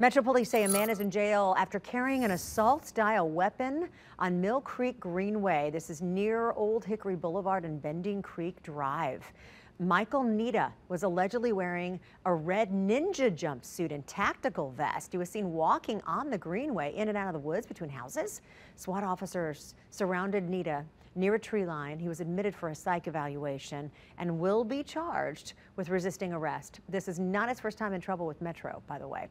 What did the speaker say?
Metro police say a man is in jail after carrying an assault-style weapon on Mill Creek Greenway. This is near Old Hickory Boulevard and Bending Creek Drive. Michael Nita was allegedly wearing a red ninja jumpsuit and tactical vest. He was seen walking on the Greenway in and out of the woods between houses. SWAT officers surrounded Nita near a tree line. He was admitted for a psych evaluation and will be charged with resisting arrest. This is not his first time in trouble with Metro, by the way.